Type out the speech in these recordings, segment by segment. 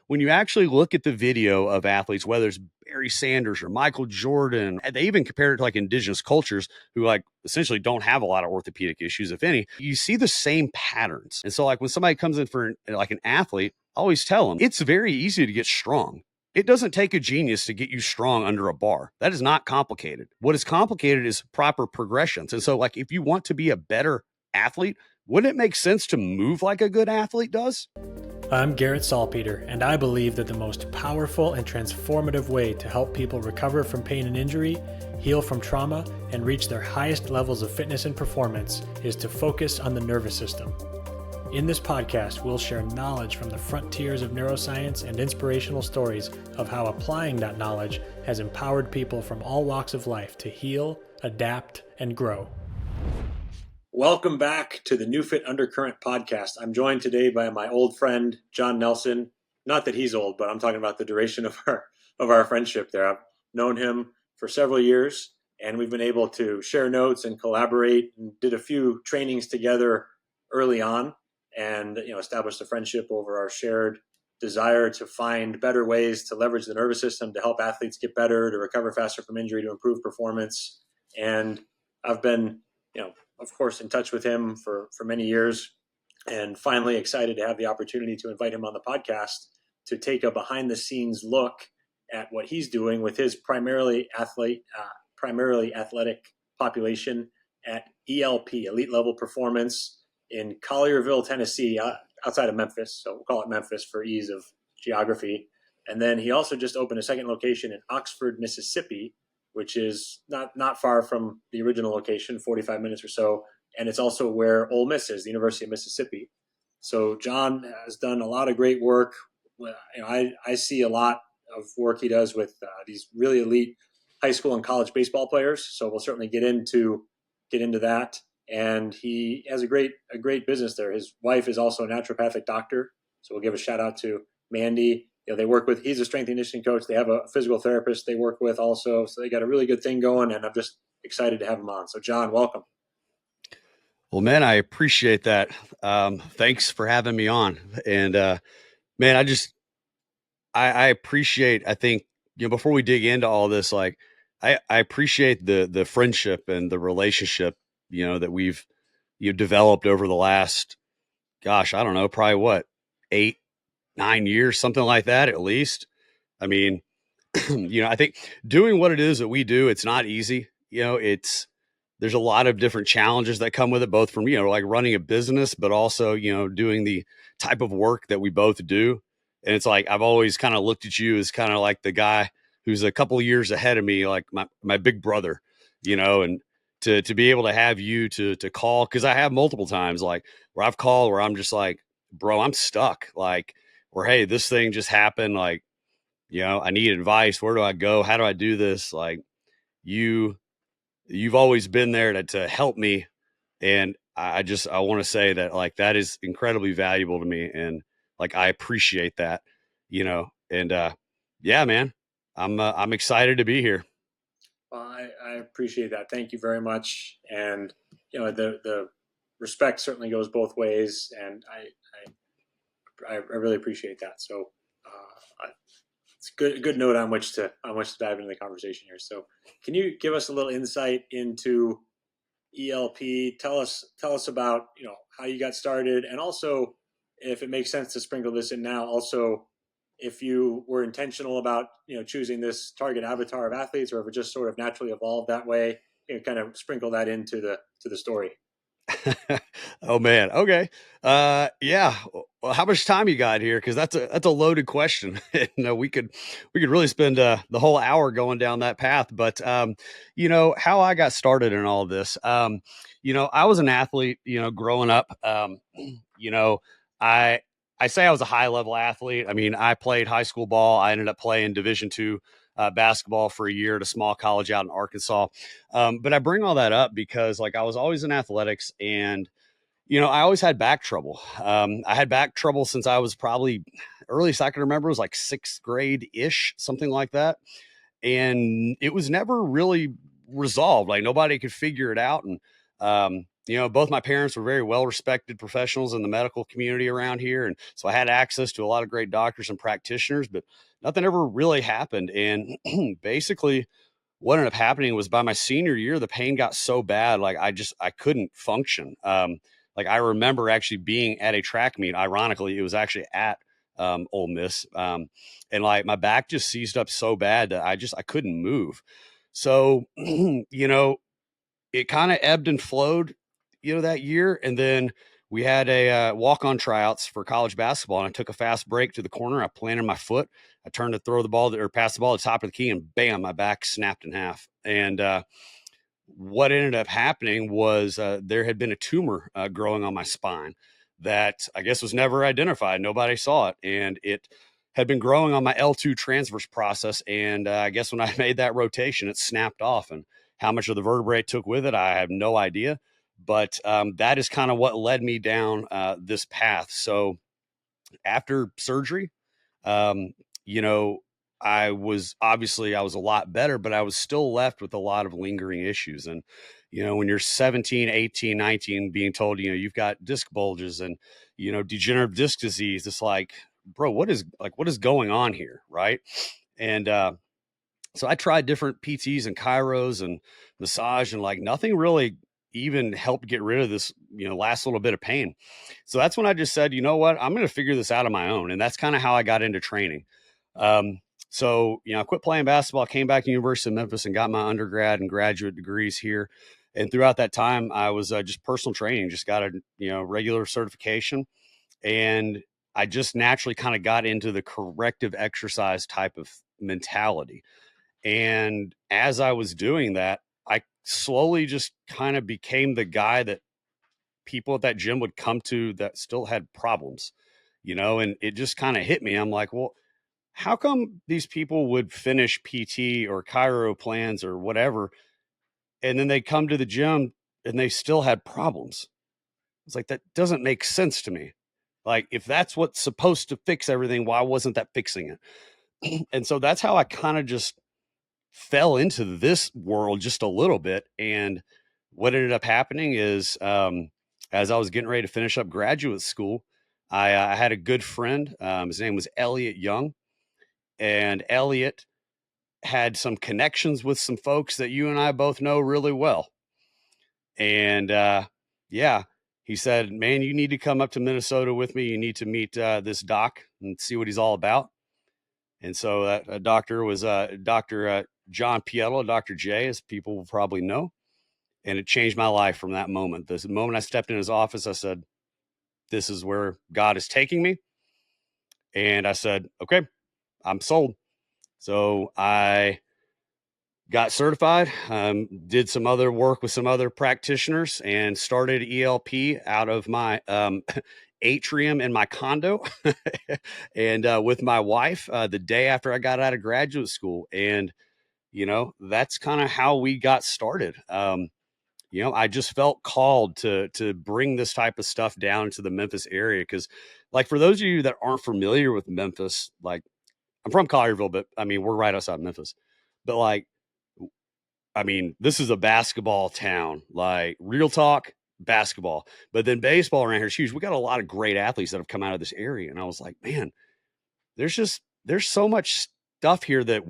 when you actually look at the video of athletes, whether it's Barry Sanders or Michael Jordan, and they even compare it to like indigenous cultures who like essentially don't have a lot of orthopedic issues, if any, you see the same patterns. And so like when somebody comes in for like an athlete, I always tell them it's very easy to get strong. It doesn't take a genius to get you strong under a bar. That is not complicated. What is complicated is proper progressions. And so like if you want to be a better athlete, wouldn't it make sense to move like a good athlete does? I'm Garrett Salpeter, and I believe that the most powerful and transformative way to help people recover from pain and injury, heal from trauma, and reach their highest levels of fitness and performance is to focus on the nervous system. In this podcast, we'll share knowledge from the frontiers of neuroscience and inspirational stories of how applying that knowledge has empowered people from all walks of life to heal, adapt, and grow. Welcome back to the NeuFit Undercurrent podcast. I'm joined today by my old friend, John Nelson. Not that he's old, but I'm talking about the duration of our friendship there. I've known him for several years, and we've been able to share notes and collaborate and did a few trainings together early on and established a friendship over our shared desire to find better ways to leverage the nervous system to help athletes get better, to recover faster from injury, to improve performance. And I've been, of course, in touch with him for many years, and finally excited to have the opportunity to invite him on the podcast to take a behind the scenes look at what he's doing with his primarily athletic population at ELP, Elite Level Performance, in Collierville, Tennessee, outside of Memphis. So we'll call it Memphis for ease of geography. And then he also just opened a second location in Oxford, Mississippi, which is not far from the original location, 45 minutes or so. And it's also where Ole Miss is, the University of Mississippi. So John has done a lot of great work. I see a lot of work he does with these really elite high school and college baseball players. So we'll certainly get into that. And he has a great business there. His wife is also a naturopathic doctor. So we'll give a shout out to Mandy. They work with, he's a strength and conditioning coach. They have a physical therapist they work with also. So they got a really good thing going, and I'm just excited to have him on. So John, welcome. Well, man, I appreciate that. Thanks for having me on. And man, I appreciate, I think, before we dig into all this, like I appreciate the friendship and the relationship, that we've developed over the last, gosh, I don't know, probably 8-9 years, something like that, at least. I mean, I think doing what it is that we do, it's not easy. There's a lot of different challenges that come with it, both from, like running a business, but also, doing the type of work that we both do. And it's like, I've always kind of looked at you as kind of like the guy who's a couple of years ahead of me, like my big brother, and to be able to have you to call. 'Cause I have multiple times, like where I've called where I'm just like, bro, I'm stuck. Like, or, hey, this thing just happened. Like, I need advice. Where do I go? How do I do this? Like you've always been there to help me. And I want to say that like, that is incredibly valuable to me. And like, I appreciate that, and yeah, man, I'm excited to be here. Well, I appreciate that. Thank you very much. And, the respect certainly goes both ways. And I really appreciate that. So it's a good note on which to dive into the conversation here. So can you give us a little insight into ELP? Tell us about, how you got started, and also, if it makes sense to sprinkle this in now, also if you were intentional about, choosing this target avatar of athletes, or if it just sort of naturally evolved that way, kind of sprinkle that into the story. Oh man. Okay. Yeah. Well, how much time you got here? 'Cause that's a loaded question. We could really spend the whole hour going down that path, but how I got started in all this, I was an athlete, growing up, I say I was a high level athlete. I mean, I played high school ball. I ended up playing Division II basketball for a year at a small college out in Arkansas. But I bring all that up because like I was always in athletics, and, I always had back trouble. I had back trouble since I was probably earliest I can remember was like 6th grade ish, something like that. And it was never really resolved. Like nobody could figure it out. And both my parents were very well respected professionals in the medical community around here. And so I had access to a lot of great doctors and practitioners, but nothing ever really happened. And basically, what ended up happening was by my senior year, the pain got so bad, like I couldn't function. Like I remember actually being at a track meet. Ironically, it was actually at Ole Miss, and like my back just seized up so bad that I couldn't move. So it kind of ebbed and flowed, that year. And then we had a walk-on tryouts for college basketball, and I took a fast break to the corner. I planted my foot. I turned to throw the ball or pass the ball at the top of the key, and bam, my back snapped in half. And what ended up happening was there had been a tumor growing on my spine that I guess was never identified. Nobody saw it, and it had been growing on my L2 transverse process. And I guess when I made that rotation, it snapped off. And how much of the vertebrae it took with it, I have no idea. But that is kind of what led me down this path. So after surgery, um, you know, I was a lot better, but I was still left with a lot of lingering issues. And, when you're 17, 18, 19, being told, you've got disc bulges and, degenerative disc disease, it's like, bro, what is going on here? Right. And, so I tried different PTs and chiros and massage, and like nothing really even helped get rid of this, last little bit of pain. So that's when I just said, you know what, I'm going to figure this out on my own. And that's kind of how I got into training. So, I quit playing basketball, came back to University of Memphis and got my undergrad and graduate degrees here. And throughout that time, I was just personal training, just got a, regular certification. And I just naturally kind of got into the corrective exercise type of mentality. And as I was doing that, I slowly just kind of became the guy that people at that gym would come to that still had problems, and it just kind of hit me. I'm like, well, how come these people would finish PT or chiro plans or whatever, and then they come to the gym and they still had problems? It's like, that doesn't make sense to me. Like, if that's what's supposed to fix everything, why wasn't that fixing it? And so that's how I kind of just fell into this world just a little bit. And what ended up happening is, as I was getting ready to finish up graduate school, I had a good friend. His name was Elliot Young, and Elliot had some connections with some folks that you and I both know really well. And yeah, he said, man, you need to come up to Minnesota with me. You need to meet this doc and see what he's all about. And so that doctor was Dr. John Pietro, Dr. J, as people will probably know. And it changed my life from that moment. The moment I stepped in his office, I said, this is where God is taking me. And I said, okay, I'm sold. So I got certified, did some other work with some other practitioners, and started ELP out of my atrium in my condo and with my wife the day after I got out of graduate school. And, that's kind of how we got started. I just felt called to bring this type of stuff down to the Memphis area. Cause like, for those of you that aren't familiar with Memphis, like, I'm from Collierville, but I mean, we're right outside Memphis, but like, I mean, this is a basketball town, like real talk basketball, but then baseball around here is huge. We got a lot of great athletes that have come out of this area. And I was like, man, there's so much stuff here that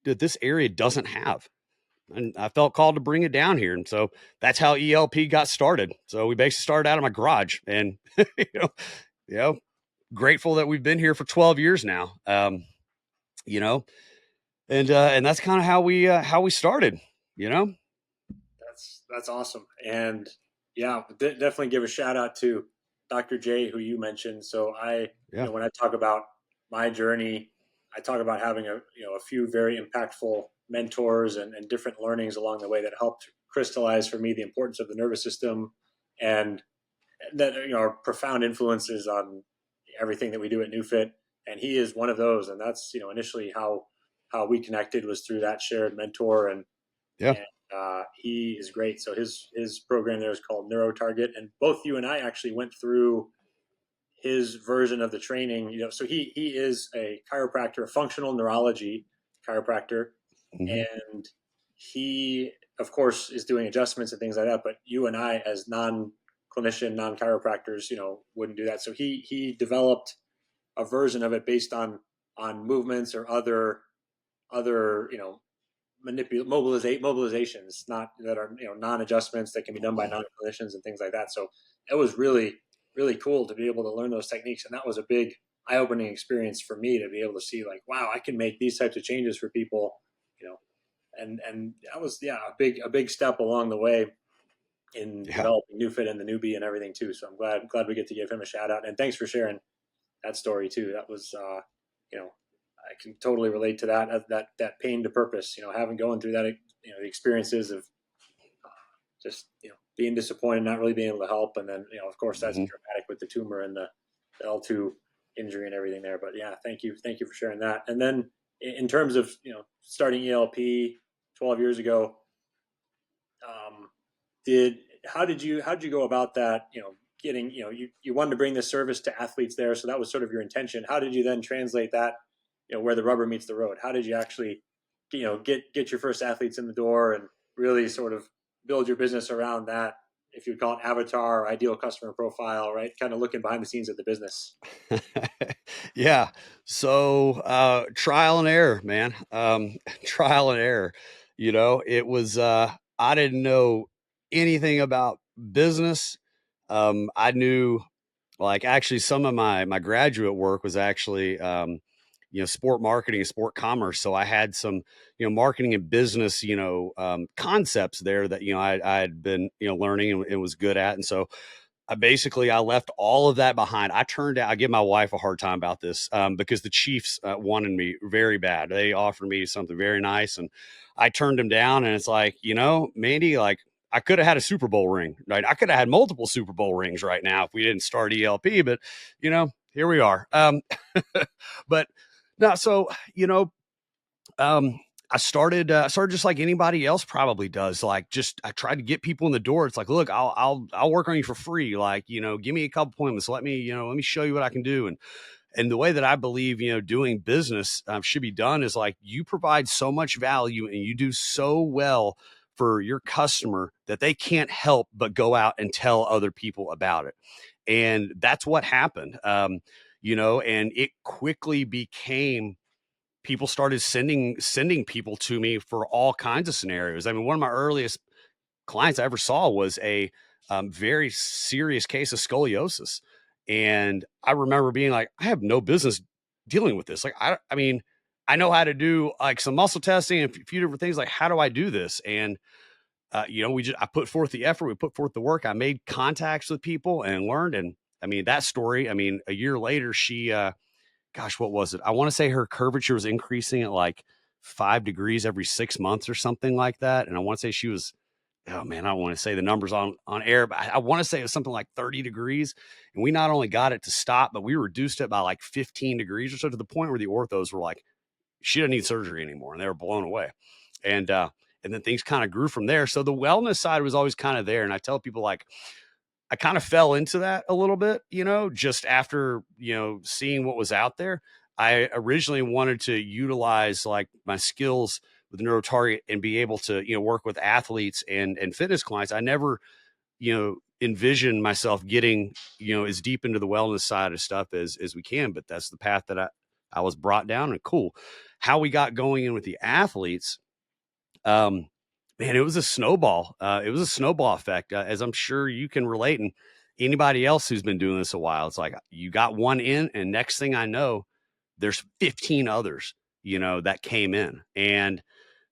this area doesn't have. And I felt called to bring it down here. And so that's how ELP got started. So we basically started out of my garage, and, you know, you know, grateful that we've been here for 12 years now. You know, and that's kind of how we started, you know? That's awesome. And yeah, definitely give a shout out to Dr. J, who you mentioned. So Yeah. when I talk about my journey, I talk about having a few very impactful mentors and different learnings along the way that helped crystallize for me the importance of the nervous system, and that are profound influences on everything that we do at NeuFit. And he is one of those. And that's initially how we connected, was through that shared mentor. Yeah. And he is great. So his program there is called NeuroTarget, and both you and I actually went through his version of the training. So he is a chiropractor, a functional neurology chiropractor, Mm-hmm. and he of course, is doing adjustments and things like that. But you and I, as non-clinician, non-chiropractors, wouldn't do that. So he developed a version of it based on movements or other mobilizations, not that are non-adjustments that can be done by non-clinicians and things like that. So it was really cool to be able to learn those techniques, and that was a big eye-opening experience for me to be able to see, like, wow, I can make these types of changes for people, and that was a big step along the way in Yeah. developing NeuFit and the Neubie and everything too. So I'm glad we get to give him a shout out, and thanks for sharing that story too. That was I can totally relate to that pain to purpose. Having going through that, the experiences of just being disappointed, not really being able to help, and then of course that's Mm-hmm. dramatic with the tumor and the L2 injury and everything there. But yeah, thank you for sharing that. And then in terms of starting ELP 12 years ago, did how did you go about that? Getting you wanted to bring this service to athletes there, so that was sort of your intention. How did you then translate that? Where the rubber meets the road. How did you actually get your first athletes in the door and really sort of build your business around that, if you call it avatar or ideal customer profile, right? Kind of looking behind the scenes of the business. Yeah. So, trial and error, man. Trial and error. It was, I didn't know anything about business. I knew, like, actually some of my graduate work was actually, sport marketing and sport commerce. So I had some, marketing and business, concepts there that, I had been, learning and was good at. And so I left all of that behind. I give my wife a hard time about this, because the Chiefs wanted me very bad. They offered me something very nice, and I turned them down. And it's like, Mandy, like, I could have had a Super Bowl ring, right? I could have had multiple Super Bowl rings right now if we didn't start ELP, but here we are. But no, so um, I started just like anybody else probably does. Like, just I tried to get people in the door. It's like, look, I'll work on you for free. Like, give me a couple appointments. Let me show you what I can do. And the way that I believe, doing business should be done is like, you provide so much value and you do so well for your customer that they can't help but go out and tell other people about it. And that's what happened. And it quickly became, people started sending people to me for all kinds of scenarios. I mean, one of my earliest clients I ever saw was a very serious case of scoliosis. And I remember being like, I have no business dealing with this. Like, I mean, I know how to do like some muscle testing and a few different things. Like, how do I do this? And, I put forth the effort, we put forth the work. I made contacts with people and learned. And I mean, that story, I mean, a year later, she, gosh, what was it? I want to say her curvature was increasing at like 5 degrees every 6 months or something like that. And I want to say she was, oh man, I don't want to say the numbers on air, but I want to say it was something like 30 degrees. And we not only got it to stop, but we reduced it by like 15 degrees or so, to the point where the orthos were like, she doesn't need surgery anymore. And they were blown away. And then things kind of grew from there. So the wellness side was always kind of there. And I tell people, like, I kind of fell into that a little bit, just after, seeing what was out there. I originally wanted to utilize like my skills with NeuroTarget and be able to, work with athletes and fitness clients. I never, envisioned myself getting, as deep into the wellness side of stuff as we can, but that's the path that I was brought down. And cool. How we got going in with the athletes, um, man, it was a snowball. It was a snowball effect, as I'm sure you can relate. And anybody else who's been doing this a while, it's like you got one in, and next thing I know, there's 15 others, that came in. And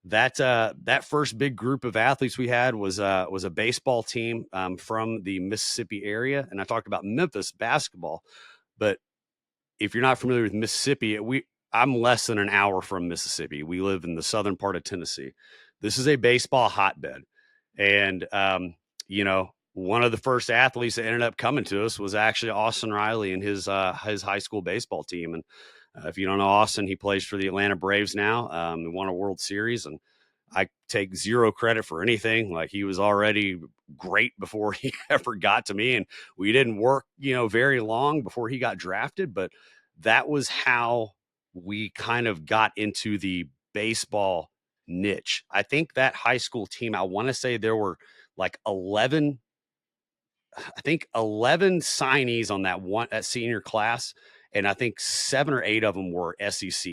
that first big group of athletes we had was a baseball team from the Mississippi area, and I talked about Memphis basketball. But if you're not familiar with Mississippi, I'm less than an hour from Mississippi. We live in the southern part of Tennessee. This is a baseball hotbed. And, one of the first athletes that ended up coming to us was actually Austin Riley and his high school baseball team. And if you don't know Austin, he plays for the Atlanta Braves now. He won a World Series, and I take zero credit for anything. Like, he was already great before he ever got to me. And we didn't work, very long before he got drafted, but that was how we kind of got into the baseball niche. I think that high school team, I want to say there were like 11, I think 11 signees on that senior class. And I think 7 or 8 of them were SEC.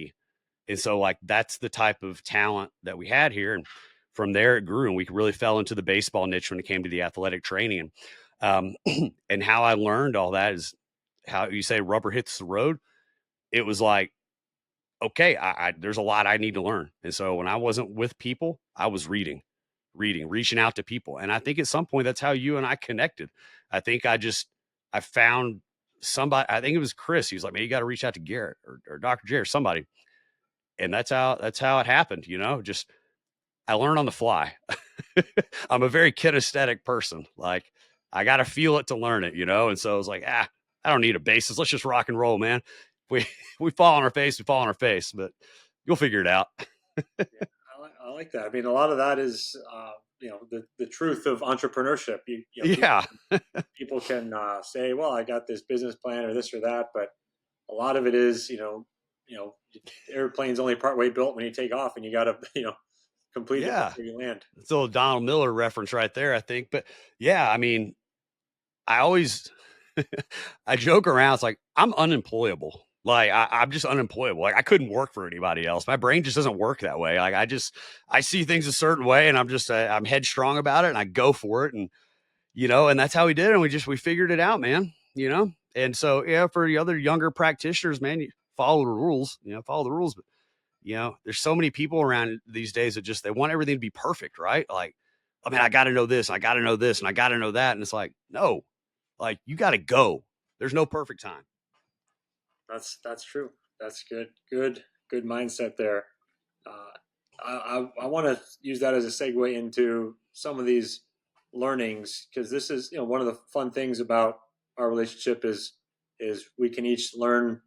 And so like, that's the type of talent that we had here. And from there it grew, and we really fell into the baseball niche when it came to the athletic training. And how I learned all that is how you say rubber hits the road. It was like, okay, there's a lot I need to learn. And so when I wasn't with people, I was reaching out to people. And I think at some point that's how you and I connected. I think I found somebody, I think it was Chris. He was like, man, you got to reach out to Garrett or Dr. Jerry, somebody. And that's how it happened. Just, I learned on the fly. I'm a very kinesthetic person. Like, I got to feel it to learn it, And so I was like, I don't need a basis. Let's just rock and roll, man. We, we fall on our face, but you'll figure it out. Yeah, I like that. I mean, a lot of that is, the truth of entrepreneurship. Yeah. People can say, well, I got this business plan or this or that, but a lot of it is, the airplane's only partway built when you take off, and you got to, complete it before you land. It's a little Donald Miller reference right there, I think. But yeah, I mean, I always, I joke around. It's like, I'm unemployable. Like I'm just unemployable. Like I couldn't work for anybody else. My brain just doesn't work that way. Like I see things a certain way, and I'm headstrong about it, and I go for it. And, and that's how we did it. And we figured it out, man, And so, yeah, for the other younger practitioners, man, you follow the rules, but there's so many people around these days that they want everything to be perfect, right? Like, I mean, I got to know this, I got to know this, and I got to know that. And it's like, no, like you got to go. There's no perfect time. That's true. That's good mindset there. I want to use that as a segue into some of these learnings, because this is, one of the fun things about our relationship is we can each learn,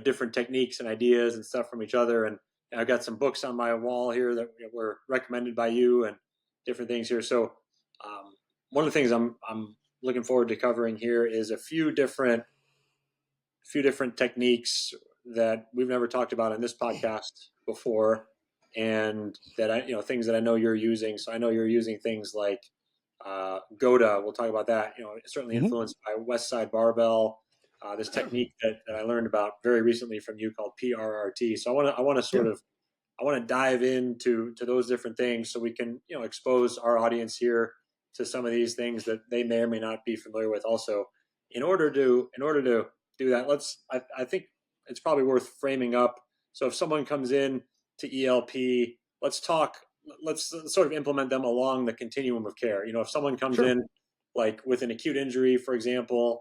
different techniques and ideas and stuff from each other. And I've got some books on my wall here that were recommended by you and different things here. So one of the things I'm looking forward to covering here is a few different techniques that we've never talked about in this podcast before, and that things that I know you're using. So I know you're using things like Goda. We'll talk about that. Certainly influenced by West Side Barbell. This technique that I learned about very recently from you called PRRT. So I want to dive into those different things so we can expose our audience here to some of these things that they may or may not be familiar with. Also, in order to do that, I think it's probably worth framing up. So if someone comes in to ELP, let's sort of implement them along the continuum of care. If someone comes in like with an acute injury, for example,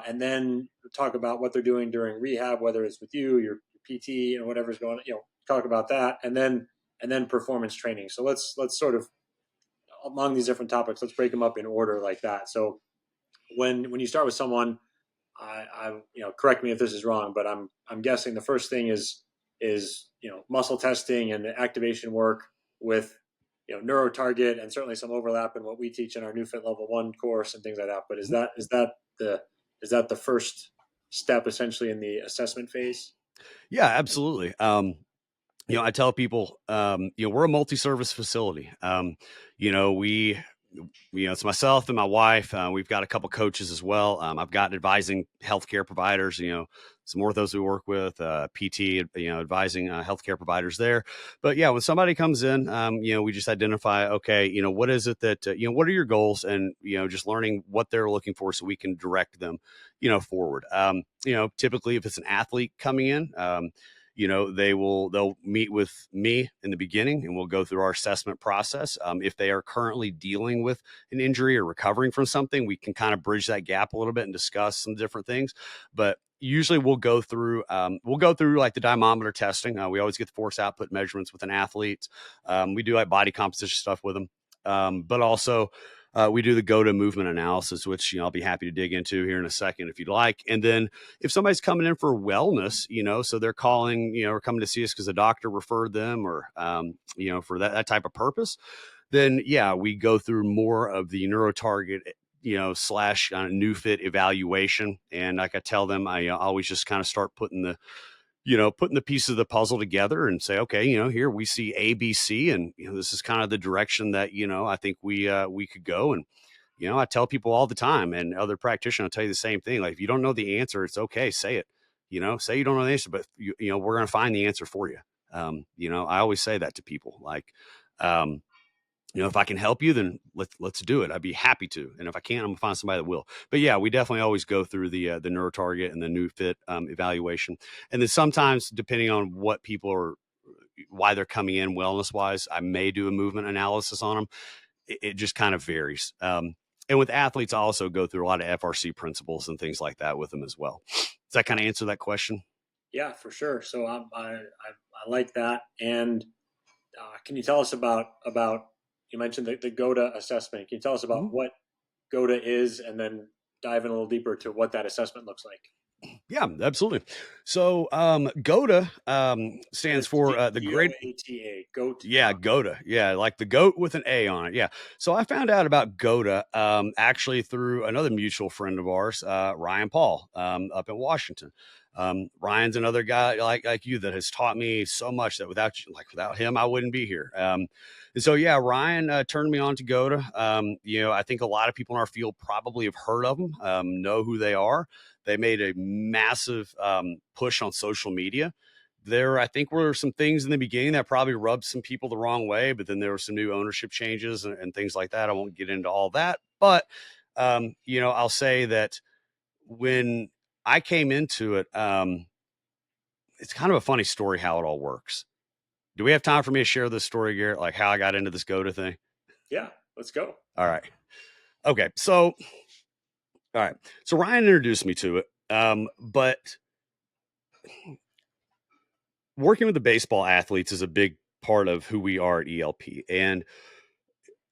and then talk about what they're doing during rehab, whether it's with you, your PT, whatever's going on, talk about that, and then performance training. So let's sort of, among these different topics, let's break them up in order like that. So when you start with someone, I correct me if this is wrong, but I'm guessing the first thing is muscle testing and the activation work with NeuroTarget, and certainly some overlap in what we teach in our NeuFit Level 1 course and things like that. But is that the first step essentially in the assessment phase? Yeah, absolutely. I tell people, we're a multi-service facility. It's myself and my wife. We've got a couple coaches as well. I've got advising healthcare providers, some orthos we work with, PT, advising healthcare providers there. But yeah, when somebody comes in, we just identify, okay, what is it that, what are your goals, and, just learning what they're looking for so we can direct them, forward. Typically if it's an athlete coming in, they'll meet with me in the beginning, and we'll go through our assessment process. If they are currently dealing with an injury or recovering from something, we can kind of bridge that gap a little bit and discuss some different things. But usually we'll go through like the dynamometer testing. We always get the force output measurements with an athlete. We do like body composition stuff with them. But also, we do the Goda movement analysis, which I'll be happy to dig into here in a second if you'd like. And then if somebody's coming in for wellness, so they're calling, or coming to see us because a doctor referred them, or for that type of purpose, then yeah, we go through more of the NeuroTarget, / NeuFit evaluation. And like I tell them, I always just kind of start putting putting the pieces of the puzzle together and say, okay, here we see A, B, C, and this is kind of the direction that I think we could go. And I tell people all the time, and other practitioners will tell you the same thing. Like, if you don't know the answer, it's okay, say it. Say you don't know the answer, but we're going to find the answer for you. I always say that to people. Like, if I can help you, then let's do it. I'd be happy to. And if I can't, I'm gonna find somebody that will. But yeah, we definitely always go through the NeuroTarget and the NeuFit evaluation. And then sometimes, depending on what people are, why they're coming in wellness wise, I may do a movement analysis on them. It just kind of varies. And with athletes, I also go through a lot of FRC principles and things like that with them as well. Does that kind of answer that question? Yeah, for sure. So I like that. And can you tell us about you mentioned the GOTA assessment? Can you tell us about what GOTA is, and then dive in a little deeper to what that assessment looks like? Yeah, absolutely. So GOTA stands for the Great GOTA. Yeah, GOTA. Yeah, like the goat with an A on it. Yeah. So I found out about GOTA actually through another mutual friend of ours, Ryan Paul, up in Washington. Ryan's another guy like you that has taught me so much that without him, I wouldn't be here. And so, yeah, Ryan turned me on to GOTA. I think a lot of people in our field probably have heard of them, know who they are. They made a massive push on social media. There, I think, were some things in the beginning that probably rubbed some people the wrong way, but then there were some new ownership changes and things like that. I won't get into all that, but I'll say that when I came into it, it's kind of a funny story how it all works. Do we have time for me to share this story, Garrett? Like how I got into this GOTA thing? Yeah, let's go. All right. Okay. So, all right. So Ryan introduced me to it. But working with the baseball athletes is a big part of who we are at ELP. And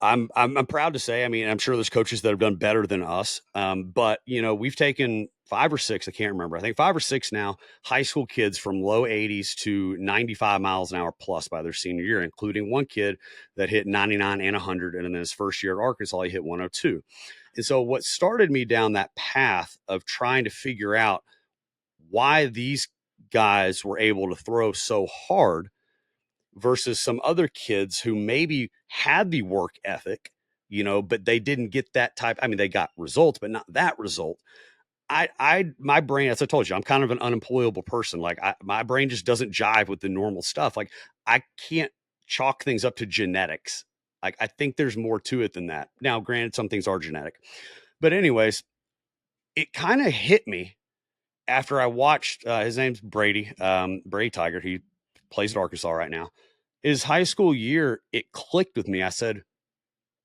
I'm proud to say, I mean, I'm sure there's coaches that have done better than us. But we've taken 5 or 6, I can't remember. I think 5 or 6 now, high school kids from low 80s to 95 miles an hour plus by their senior year, including one kid that hit 99 and 100. And in his first year at Arkansas, he hit 102. And so what started me down that path of trying to figure out why these guys were able to throw so hard versus some other kids who maybe had the work ethic, but they didn't get that type. I mean, they got results, but not that result. My brain, as I told you, I'm kind of an unemployable person. Like my brain just doesn't jive with the normal stuff. Like I can't chalk things up to genetics. Like I think there's more to it than that. Now, granted, some things are genetic, but anyways, it kind of hit me after I watched, his name's Brady, Brady Tiger. He plays at Arkansas right now. His high school year, it clicked with me. I said,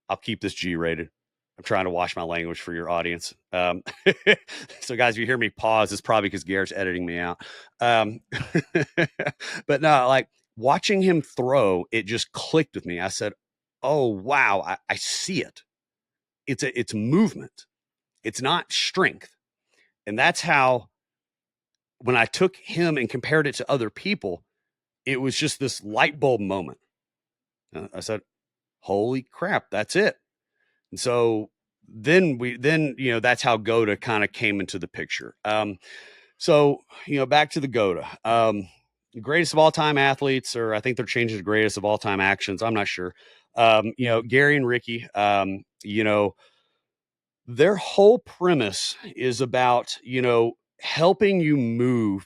I'll keep this G rated. I'm trying to watch my language for your audience. So guys, if you hear me pause, it's probably because Garrett's editing me out. But no, like watching him throw, it just clicked with me. I said, oh, wow, I see it. It's movement. It's not strength. And that's how, when I took him and compared it to other people, it was just this light bulb moment. I said, holy crap, that's it. And so then that's how GOTA kind of came into the picture. So, back to the GOTA, greatest of all time athletes, or I think they're changing to greatest of all time actions. I'm not sure. Gary and Ricky, their whole premise is about, helping you move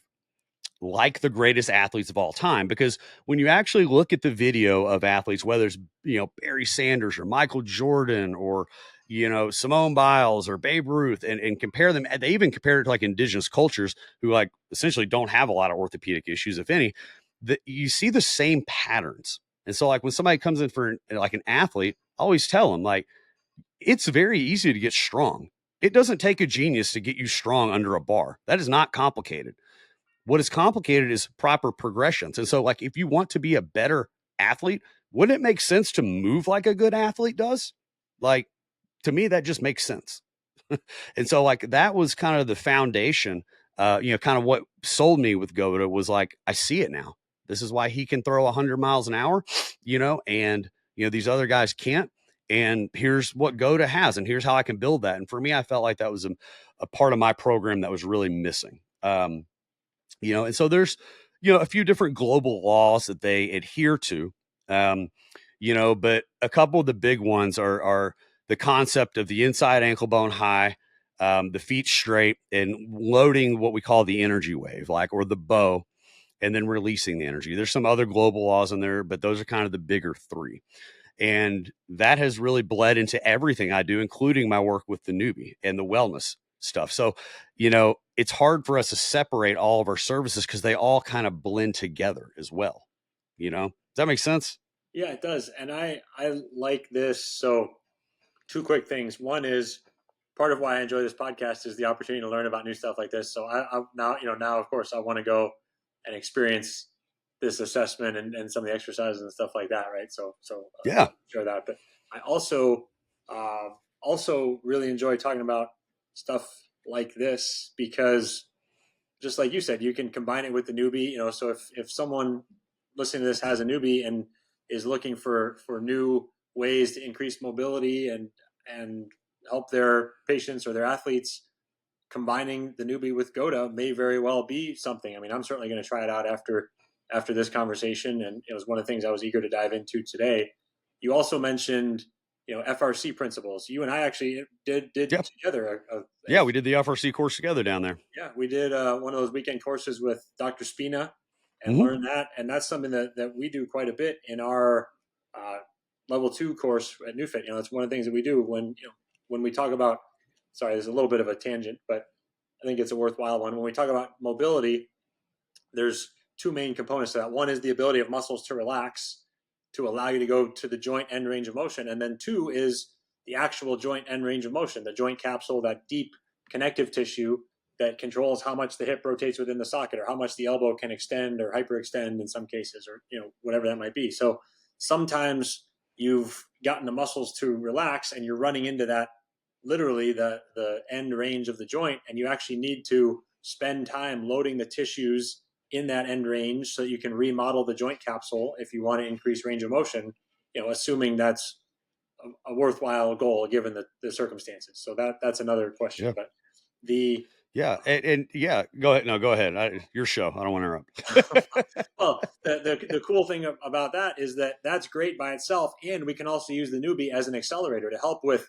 like the greatest athletes of all time. Because when you actually look at the video of athletes, whether it's, Barry Sanders or Michael Jordan or, Simone Biles or Babe Ruth, and compare them, they even compare it to like indigenous cultures who like essentially don't have a lot of orthopedic issues, if any, that you see the same patterns. And so like when somebody comes in for like an athlete, I always tell them like, it's very easy to get strong. It doesn't take a genius to get you strong under a bar. That is not complicated. What is complicated is proper progressions. And so like, if you want to be a better athlete, wouldn't it make sense to move like a good athlete does? Like, to me, that just makes sense. And so like, that was kind of the foundation, kind of what sold me with GOTA was like, I see it now. This is why he can throw 100 miles an hour, and, these other guys can't. And here's what GOTA has, and here's how I can build that. And for me, I felt like that was a part of my program that was really missing. And so there's, a few different global laws that they adhere to. Um, but a couple of the big ones are the concept of the inside ankle bone high, the feet straight, and loading what we call the energy wave, or the bow, and then releasing the energy. There's some other global laws in there, but those are kind of the bigger three. And that has really bled into everything I do, including my work with the Neubie and the wellness stuff. So, it's hard for us to separate all of our services because they all kind of blend together as well. Does that make sense? Yeah, it does. And I like this. So two quick things. One is part of why I enjoy this podcast is the opportunity to learn about new stuff like this. So I now of course I want to go and experience this assessment and some of the exercises and stuff like that. Right. Yeah. Share that. But I also, also really enjoy talking about stuff like this because just like you said, you can combine it with the Neubie, so if someone listening to this has a Neubie and is looking for new ways to increase mobility and help their patients or their athletes, combining the Neubie with Goda may very well be something. I mean, I'm certainly going to try it out after this conversation, and it was one of the things I was eager to dive into today. You also mentioned, FRC principles. You and I actually did Yep. together. Yeah, we did the FRC course together down there. Yeah, we did one of those weekend courses with Dr. Spina and Mm-hmm. learned that, and that's something that we do quite a bit in our level 2 course at NeuFit. It's one of the things that we do when we talk about. Sorry, there's a little bit of a tangent, but I think it's a worthwhile one. When we talk about mobility, there's two main components to that. One is the ability of muscles to relax to allow you to go to the joint end range of motion. And then two is the actual joint end range of motion, the joint capsule, that deep connective tissue that controls how much the hip rotates within the socket or how much the elbow can extend or hyperextend in some cases, or whatever that might be. So sometimes you've gotten the muscles to relax and you're running into that, literally the end range of the joint, and you actually need to spend time loading the tissues in that end range so that you can remodel the joint capsule if you want to increase range of motion, assuming that's a worthwhile goal given the circumstances. So that's another question. Yeah. But the Yeah. And yeah, go ahead. No, go ahead. Your show. I don't want to interrupt. well, the cool thing about that is that that's great by itself, and we can also use the Neubie as an accelerator to help with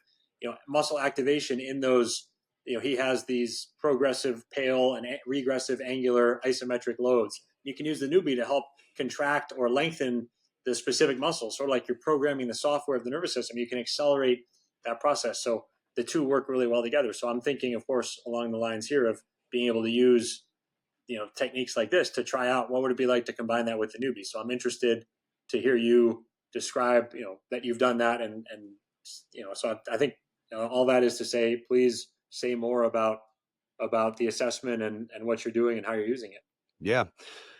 muscle activation in those. He has these progressive pale and regressive angular isometric loads. You can use the Neubie to help contract or lengthen the specific muscles, sort of like you're programming the software of the nervous system. You can accelerate that process. So the two work really well together. So I'm thinking, of course, along the lines here of being able to use techniques like this to try out what would it be like to combine that with the Neubie. So I'm interested to hear you describe that you've done that, and so I think all that is to say, please say more about the assessment and what you're doing and how you're using it. Yeah.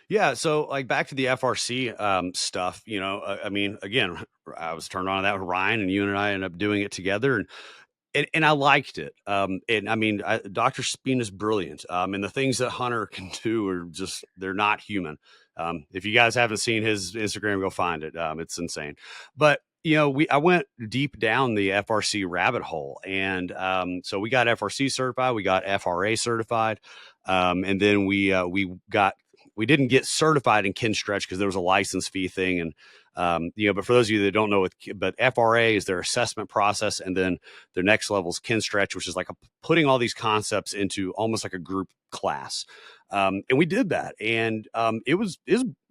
Yeah. So back to the FRC stuff, I mean, again, I was turned on to that with Ryan, and you and I ended up doing it together, and I liked it. And I mean, Dr. Spina is brilliant. And the things that Hunter can do are just, they're not human. If you guys haven't seen his Instagram, go find it. It's insane. But I went deep down the FRC rabbit hole, and so we got FRC certified, we got FRA certified, and then we didn't get certified in kin stretch because there was a license fee thing, and but for those of you that don't know, but FRA is their assessment process, and then their next level is kin stretch, which is like putting all these concepts into almost like a group class. And we did that, and it was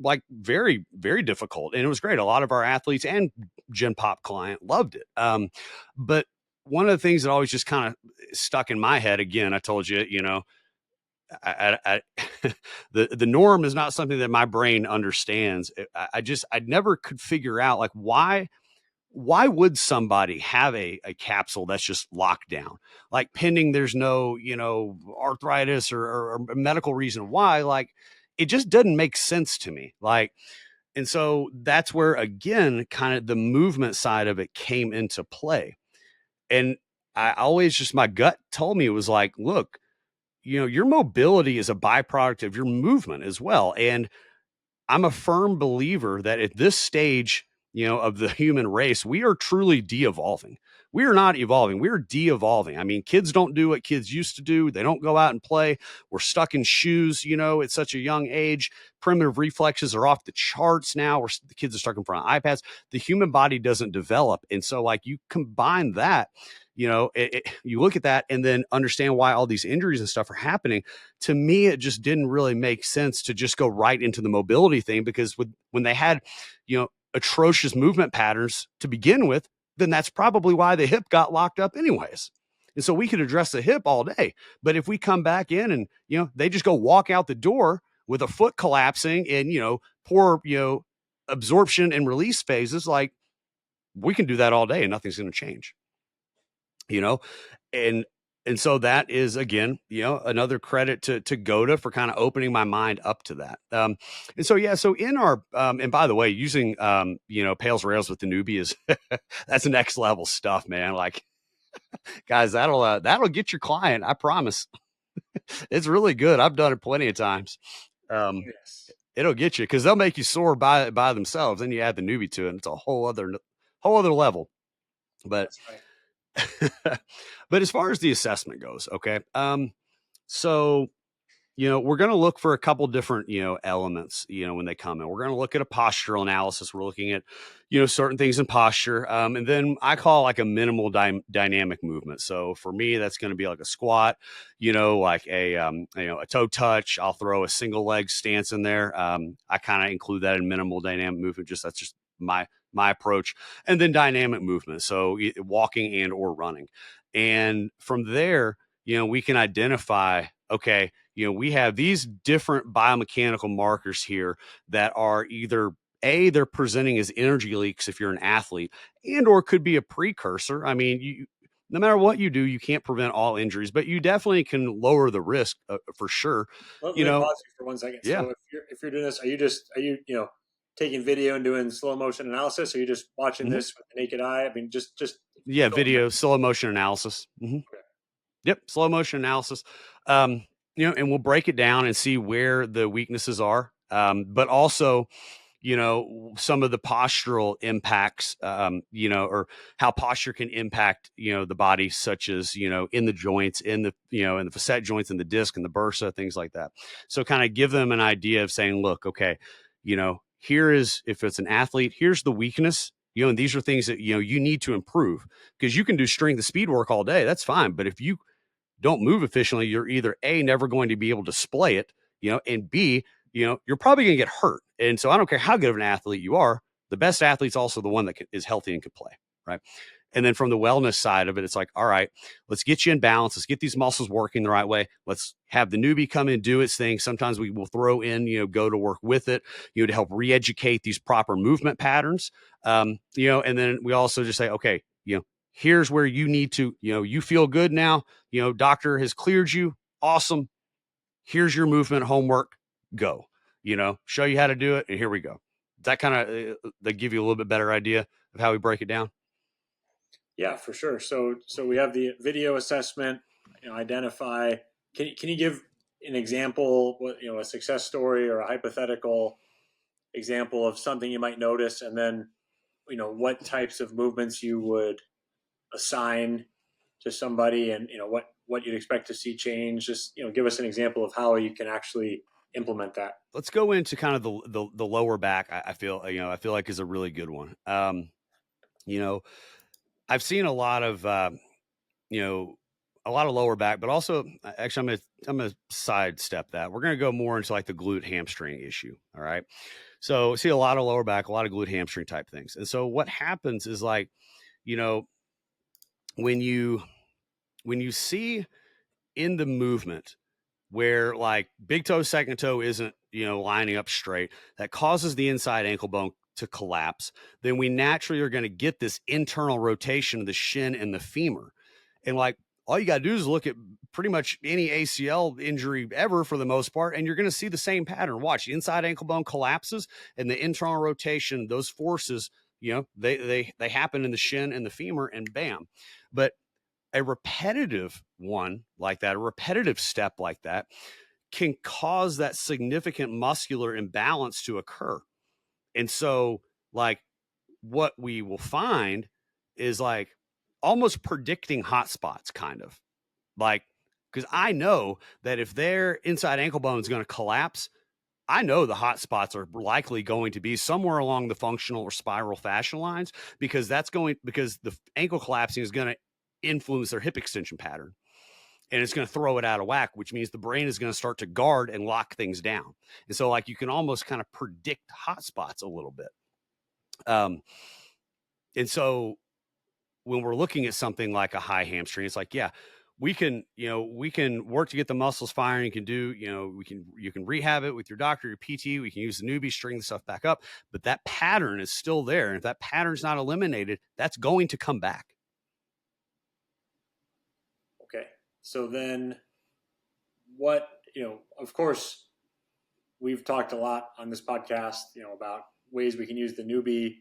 like very, very difficult, and it was great. A lot of our athletes and Gen Pop client loved it. But one of the things that always just kind of stuck in my head, again, I told you, I the norm is not something that my brain understands. I never could figure out, like, why would somebody have a capsule that's just locked down, like pending there's no arthritis or medical reason why. Like, it just doesn't make sense to me. And so that's where, again, kind of the movement side of it came into play. And I always just, my gut told me, it was like, look, your mobility is a byproduct of your movement as well. And I'm a firm believer that at this stage, of the human race, we are truly de-evolving. We are not evolving. We are de-evolving. I mean, kids don't do what kids used to do. They don't go out and play. We're stuck in shoes, at such a young age. Primitive reflexes are off the charts now. The kids are stuck in front of iPads. The human body doesn't develop. And so like you combine that, you look at that and then understand why all these injuries and stuff are happening. To me, it just didn't really make sense to just go right into the mobility thing, because when they had, atrocious movement patterns to begin with, then that's probably why the hip got locked up anyways. And so we could address the hip all day. But if we come back in and, they just go walk out the door with a foot collapsing and, poor, absorption and release phases, like we can do that all day and nothing's going to change, and and so that is, again, another credit to Goda for kind of opening my mind up to that. And so, yeah, so in our, and by the way, using, Pails Rails with the Neubie is, that's next level stuff, man. Like, guys, that'll get your client. I promise. It's really good. I've done it plenty of times. Yes. It'll get you because they'll make you sore by themselves. Then you add the Neubie to it, and it's a whole other level. But That's right. but as far as the assessment goes, okay. So, we're going to look for a couple different, elements, when they come in. We're going to look at a postural analysis. We're looking at, certain things in posture. And then I call like a minimal dynamic movement. So for me, that's going to be like a squat, like a toe touch. I'll throw a single leg stance in there. I kind of include that in minimal dynamic movement. That's just my approach. And then dynamic movement. So walking and or running. And from there, we can identify, okay, we have these different biomechanical markers here that are either they're presenting as energy leaks if you're an athlete, and or could be a precursor. I mean, no matter what you do, you can't prevent all injuries, but you definitely can lower the risk for sure. Let me pause you for 1 second. Yeah. So if you're doing this, are you taking video and doing slow motion analysis? Or are you just watching this with the naked eye? I mean, just video, slow motion analysis. Okay. Yep, slow motion analysis. And we'll break it down and see where the weaknesses are, but also, some of the postural impacts, or how posture can impact, the body, such as, in the joints, in the facet joints, in the disc and the bursa, things like that. So kind of give them an idea of saying, look, okay, here is, if it's an athlete, here's the weakness, and these are things that, you need to improve, because you can do strength and speed work all day. That's fine. But if you don't move efficiently, you're either A, never going to be able to display it, and B, you're probably going to get hurt. And so I don't care how good of an athlete you are, the best athlete's also the one that is healthy and can play, right? And then from the wellness side of it, it's like, all right, let's get you in balance. Let's get these muscles working the right way. Let's have the Neubie come in, do its thing. Sometimes we will throw in, go to work with it, to help re-educate these proper movement patterns. And then we also just say, okay, here's where you need to, you feel good now, doctor has cleared you. Awesome. Here's your movement homework. Go, show you how to do it. And here we go. That kind of, they give you a little bit better idea of how we break it down. Yeah, for sure. So we have the video assessment, identify, can you give an example, a success story or a hypothetical example of something you might notice, and then, what types of movements you would assign to somebody, and, what you'd expect to see change. Just, give us an example of how you can actually implement that. Let's go into kind of the lower back. I feel like is a really good one. I've seen a lot of, a lot of lower back, but also actually I'm going to sidestep that. We're going to go more into like the glute hamstring issue. All right. So see a lot of lower back, a lot of glute hamstring type things. And so what happens is, like, when you see in the movement where like big toe, second toe isn't, lining up straight, that causes the inside ankle bone to collapse, then we naturally are going to get this internal rotation of the shin and the femur. And like, all you got to do is look at pretty much any ACL injury ever for the most part, and you're going to see the same pattern. Watch, the inside ankle bone collapses and the internal rotation, those forces, they happen in the shin and the femur, and bam. But a repetitive one like that, a repetitive step like that, can cause that significant muscular imbalance to occur. And so, like, what we will find is, like, almost predicting hot spots, kind of like, because I know that if their inside ankle bone is going to collapse, I know the hot spots are likely going to be somewhere along the functional or spiral fascial lines, because because the ankle collapsing is going to influence their hip extension pattern, and it's going to throw it out of whack, which means the brain is going to start to guard and lock things down. And so like you can almost kind of predict hot spots a little bit. And so when we're looking at something like a high hamstring, it's like, yeah, we can work to get the muscles firing. You can do, you can rehab it with your doctor, your PT. We can use the Neubie, string the stuff back up, but that pattern is still there. And if that pattern's not eliminated, that's going to come back. Okay. So then what, of course, we've talked a lot on this podcast, about ways we can use the Neubie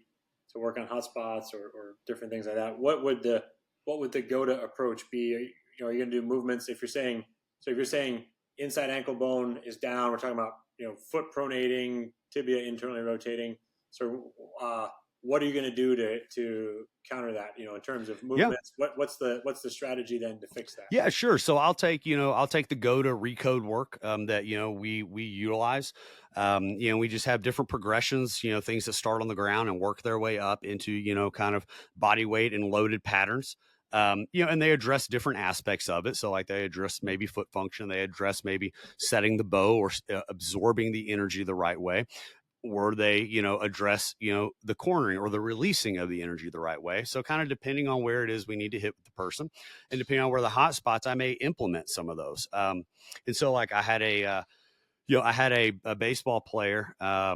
to work on hotspots or different things like that. What would the go-to approach be? Are you going to do movements? If you're saying inside ankle bone is down, we're talking about, foot pronating, tibia internally rotating. So what are you going to do to counter that, in terms of movements? Yeah. What's the strategy then to fix that? Yeah, sure. So I'll take the go to recode work that, we utilize. We just have different progressions, things that start on the ground and work their way up into, kind of body weight and loaded patterns. And they address different aspects of it. So like they address maybe foot function, they address maybe setting the bow or absorbing the energy the right way. Or they, address, the cornering or the releasing of the energy the right way. So kind of depending on where it is we need to hit with the person, and depending on where the hot spots, I may implement some of those. And so like I had a baseball player. I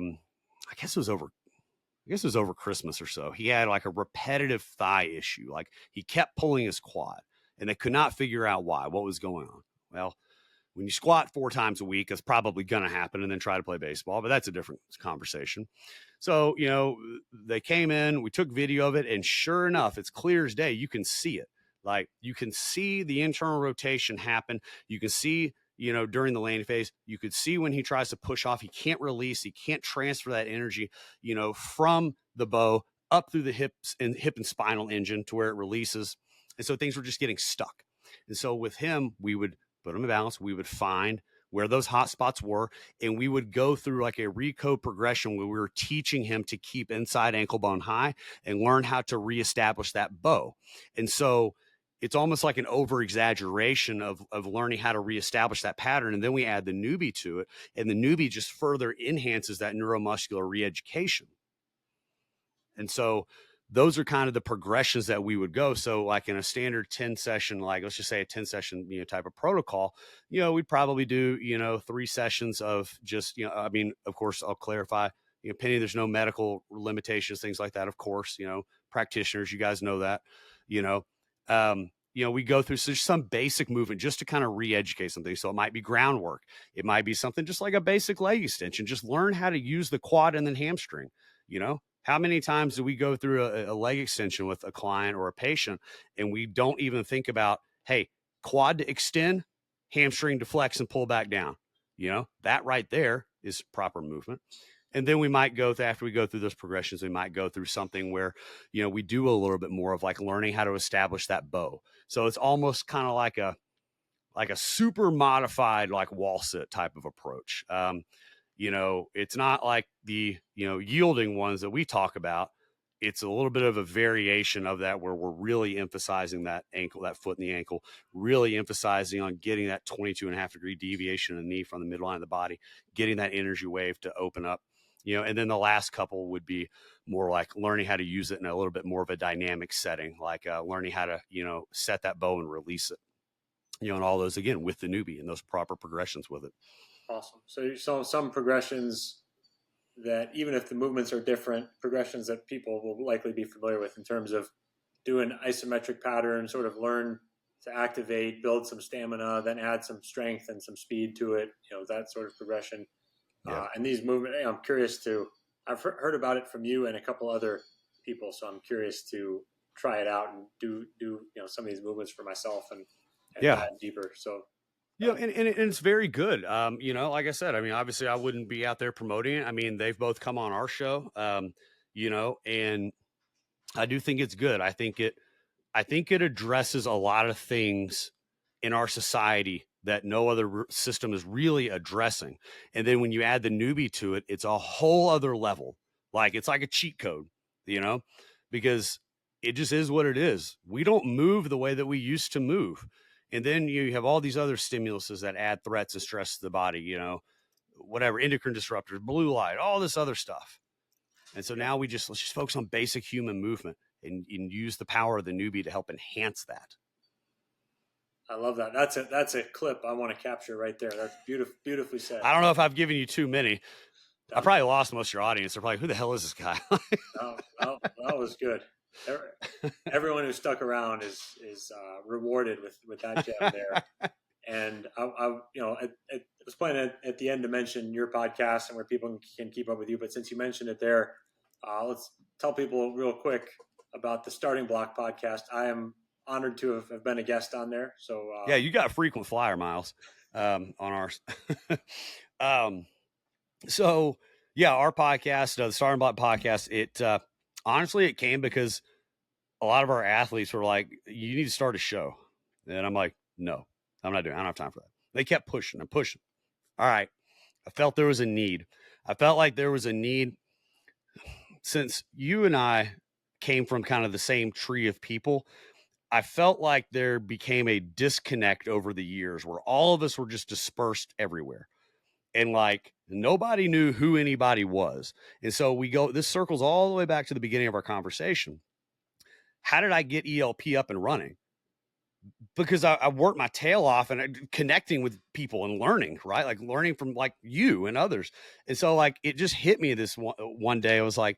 guess it was over Christmas or so. He had like a repetitive thigh issue. Like he kept pulling his quad and they could not figure out what was going on. Well, when you squat 4 times a week, it's probably going to happen, and then try to play baseball, but that's a different conversation. So, they came in, we took video of it, and sure enough, it's clear as day. You can see it. Like you can see the internal rotation happen. You can see, during the landing phase, you could see when he tries to push off, he can't release, he can't transfer that energy, from the bow up through the hip and spinal engine to where it releases. And so things were just getting stuck. And so with him, we would put him in balance. We would find where those hot spots were, and we would go through like a recode progression where we were teaching him to keep inside ankle bone high and learn how to reestablish that bow. And so it's almost like an over exaggeration of learning how to reestablish that pattern. And then we add the Neubie to it, and the Neubie just further enhances that neuromuscular reeducation. And so those are kind of the progressions that we would go. So like in a standard 10 session, like let's just say a 10 session, type of protocol, we'd probably do, 3 sessions of just, of course, I'll clarify, Penny, there's no medical limitations, things like that. Of course, practitioners, you guys know that, we go through some basic movement just to kind of re-educate something. So it might be groundwork. It might be something just like a basic leg extension. Just learn how to use the quad and then hamstring, How many times do we go through a leg extension with a client or a patient and we don't even think about, hey, quad to extend, hamstring to flex and pull back down? That right there is proper movement. And then we might after we go through those progressions, we might go through something where, we do a little bit more of like learning how to establish that bow. So it's almost kind of like a super modified, like wall sit type of approach. It's not like the, yielding ones that we talk about. It's a little bit of a variation of that where we're really emphasizing that foot and the ankle, really emphasizing on getting that 22.5-degree deviation in the knee from the midline of the body, getting that energy wave to open up, and then the last couple would be more like learning how to use it in a little bit more of a dynamic setting, like learning how to, set that bow and release it, and all those again with the Neubie and those proper progressions with it. Awesome. So you saw some progressions that even if the movements are different, progressions that people will likely be familiar with in terms of doing isometric patterns, sort of learn to activate, build some stamina, then add some strength and some speed to it, that sort of progression. Yeah. And these movements, I'm curious I've heard about it from you and a couple other people, so I'm curious to try it out and do some of these movements for myself and dive deeper. So and it's very good. Like I said, obviously I wouldn't be out there promoting it. They've both come on our show, and I do think it's good. I think I think it addresses a lot of things in our society that no other system is really addressing. And then when you add the Neubie to it, it's a whole other level. Like it's like a cheat code, because it just is what it is. We don't move the way that we used to move. And then you have all these other stimuluses that add threats and stress to the body, whatever, endocrine disruptors, blue light, all this other stuff. And so now let's just focus on basic human movement and use the power of the Neubie to help enhance that. I love that. That's a clip I want to capture right there. That's beautifully said. I don't know if I've given you too many. I probably lost most of your audience. They're probably, who the hell is this guy? No, that was good. Everyone who stuck around is rewarded with that gem there. And I was planning at the end to mention your podcast and where people can keep up with you. But since you mentioned it there, let's tell people real quick about the Starting Block podcast. I am honored to have been a guest on there. So yeah, you got a frequent flyer, Miles, on ours. So yeah, our podcast, the Starting Block podcast, it honestly, it came because a lot of our athletes were like, you need to start a show. And I'm like, no, I'm not doing it. I don't have time for that. They kept pushing and pushing. All right. I felt there was a need. I felt like there was a need since you and I came from kind of the same tree of people. I felt like there became a disconnect over the years where all of us were just dispersed everywhere. And like nobody knew who anybody was. And so this circles all the way back to the beginning of our conversation. How did I get ELP up and running? Because I worked my tail off and connecting with people and learning, right? Like learning from like you and others. And so like, it just hit me this one day. I was like,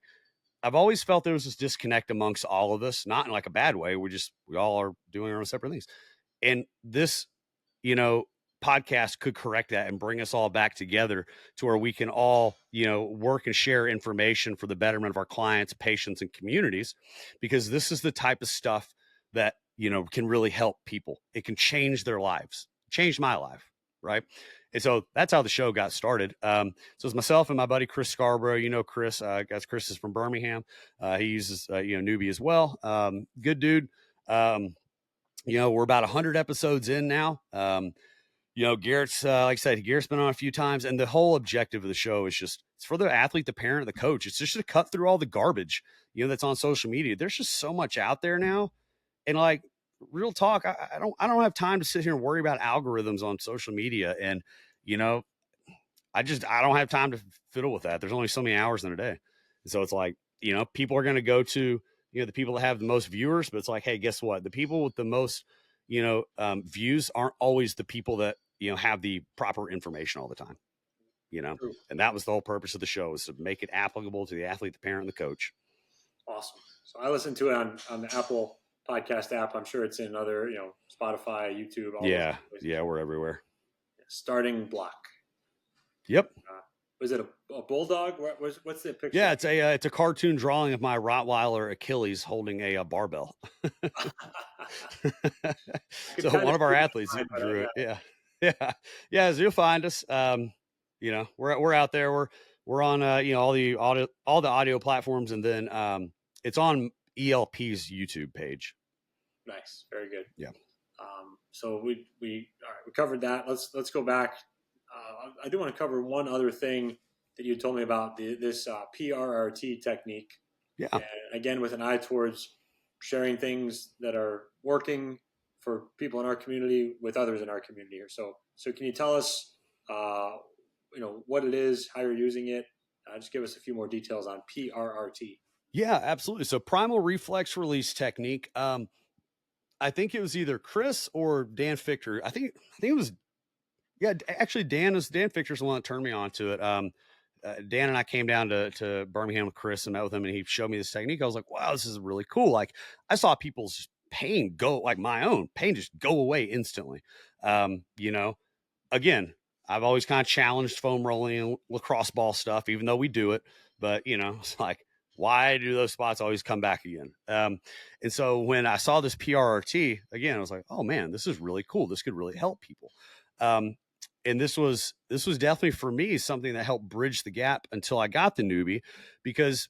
I've always felt there was this disconnect amongst all of us, not in like a bad way. We all are doing our own separate things. And this, podcast could correct that and bring us all back together to where we can all, work and share information for the betterment of our clients, patients, and communities, because this is the type of stuff that, can really help people. It can change their lives, change my life. Right. And so that's how the show got started. So it's myself and my buddy, Chris Scarborough, Chris, Chris is from Birmingham. He uses, Neubie as well. Good dude. We're about 100 episodes in now. Garrett's, like I said, Garrett's been on a few times, and the whole objective of the show is it's for the athlete, the parent, the coach. It's just to cut through all the garbage, that's on social media. There's just so much out there now. And like real talk, I don't have time to sit here and worry about algorithms on social media. And, I don't have time to fiddle with that. There's only so many hours in a day. And so it's like, people are going to go to, the people that have the most viewers, but it's like, hey, guess what? The people with the most, views aren't always the people that, have the proper information all the time, True. And that was the whole purpose of the show, is to make it applicable to the athlete, the parent, and the coach. Awesome. So I listened to it on the Apple podcast app. I'm sure it's in other, Spotify, YouTube. Yeah. We're everywhere. Starting Block. Yep. Was it a bulldog? What's the picture? Yeah, it's a cartoon drawing of my Rottweiler Achilles holding a barbell. So one of our athletes drew it. Yeah. So you'll find us. We're out there. We're on all the audio platforms, and then it's on ELP's YouTube page. Nice, very good. Yeah. So we covered that. Let's go back. I do want to cover one other thing that you told me about, this PRRT technique. Yeah. And again, with an eye towards sharing things that are working for people in our community with others in our community here. So can you tell us, what it is, how you're using it? Just give us a few more details on PRRT. Yeah, absolutely. So primal reflex release technique. I think it was either Chris or Dan Fichter. I think it was. Yeah, actually, Dan Fichter's the one that turned me on to it. Dan and I came down to Birmingham with Chris and met with him, and he showed me this technique. I was like, wow, this is really cool. Like, I saw people's pain go, like my own pain just go away instantly. Again, I've always kind of challenged foam rolling and lacrosse ball stuff, even though we do it. But, it's like, why do those spots always come back again? And so when I saw this PRRT, again, I was like, oh, man, this is really cool. This could really help people. And this was definitely for me something that helped bridge the gap until I got the Neubie, because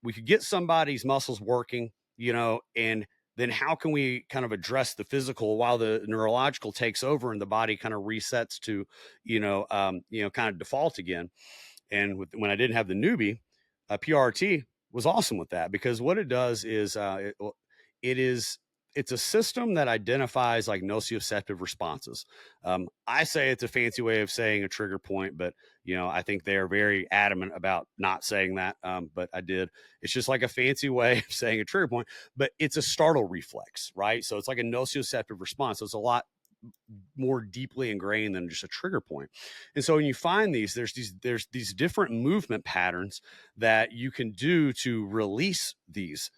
we could get somebody's muscles working, and then how can we kind of address the physical while the neurological takes over and the body kind of resets to, kind of default again? And when I didn't have the Neubie, PRT was awesome with that, because what it does is it is it's a system that identifies like nociceptive responses. I say it's a fancy way of saying a trigger point, but I think they are very adamant about not saying that. But I did. It's just like a fancy way of saying a trigger point, but it's a startle reflex, right? So it's like a nociceptive response. So it's a lot more deeply ingrained than just a trigger point. And so when you find there's these different movement patterns that you can do to release these.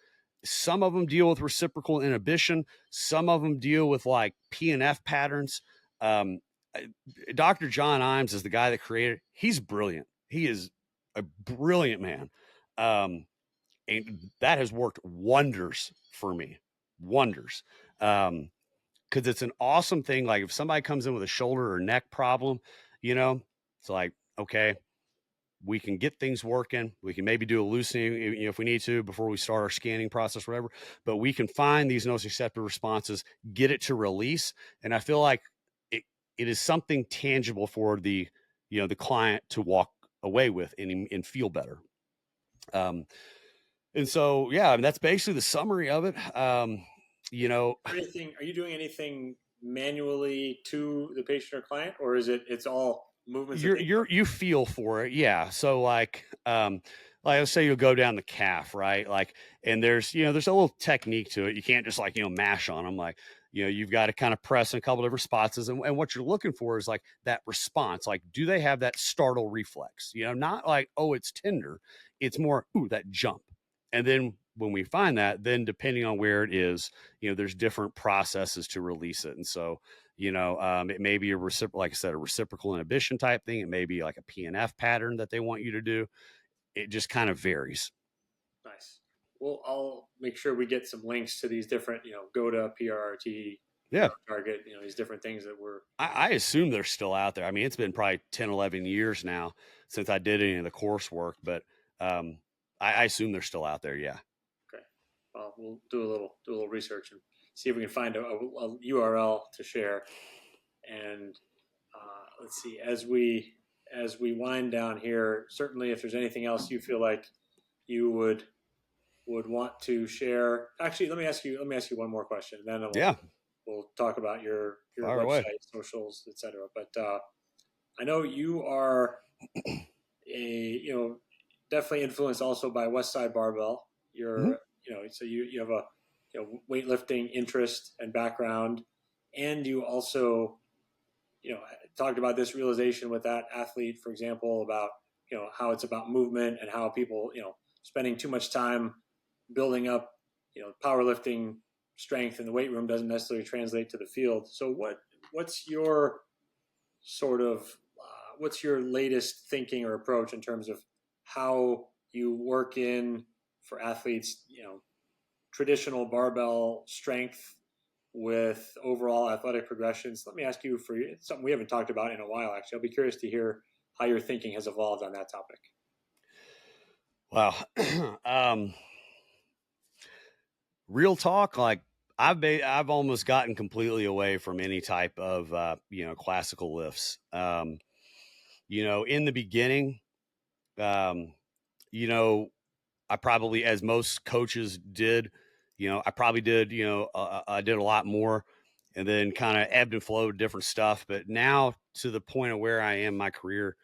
Some of them deal with reciprocal inhibition. Some of them deal with like PNF patterns. Um, Dr. John Imes is the guy that created. He's brilliant. He is a brilliant man. And that has worked wonders for me. Wonders. Because it's an awesome thing. Like if somebody comes in with a shoulder or neck problem, it's like, okay, we can get things working. We can maybe do a loosening, if we need to, before we start our scanning process, whatever. But we can find these nociceptive responses, get it to release, and I feel like it is something tangible for the client to walk away with and feel better. And so, yeah, I mean, that's basically the summary of it. Are you doing anything manually to the patient or client, or it's all movements? You feel for it. Yeah. So like let's say you'll go down the calf, right? Like, and there's a little technique to it. You can't just like, mash on them. Like, you've got to kind of press in a couple different spots. And what you're looking for is like that response. Like, do they have that startle reflex? Not like, oh, it's tender. It's more, ooh, that jump. And then when we find that, then depending on where it is, there's different processes to release it. And so, it may be like I said, a reciprocal inhibition type thing. It may be like a PNF pattern that they want you to do. It just kind of varies. Nice. Well, I'll make sure we get some links to these different, go to PRRT, Yeah. target, these different things that we're. I assume they're still out there. I mean, it's been probably 10, 11 years now since I did any of the coursework, but I assume they're still out there. Yeah. Okay. Well, we'll do a little research and see if we can find a URL to share. And let's see, as we wind down here, certainly if there's anything else you feel like you would want to share. Actually, let me ask you one more question, and then we'll talk about your Fire website, away. socials, etc. But I know you are definitely influenced also by Westside Barbell. You're so you have a weightlifting interest and background, and you also talked about this realization with that athlete, for example, about how it's about movement and how people spending too much time building up powerlifting strength in the weight room doesn't necessarily translate to the field. So what's your sort of what's your latest thinking or approach in terms of how you work in for athletes traditional barbell strength with overall athletic progressions? Let me ask you for something we haven't talked about in a while. Actually, I'll be curious to hear how your thinking has evolved on that topic. Wow. Real talk, like I've almost gotten completely away from any type of classical lifts. In the beginning, um, I probably, as most coaches did, I probably did, I did a lot more, and then kind of ebbed and flowed different stuff. But now to the point of where I am in my career,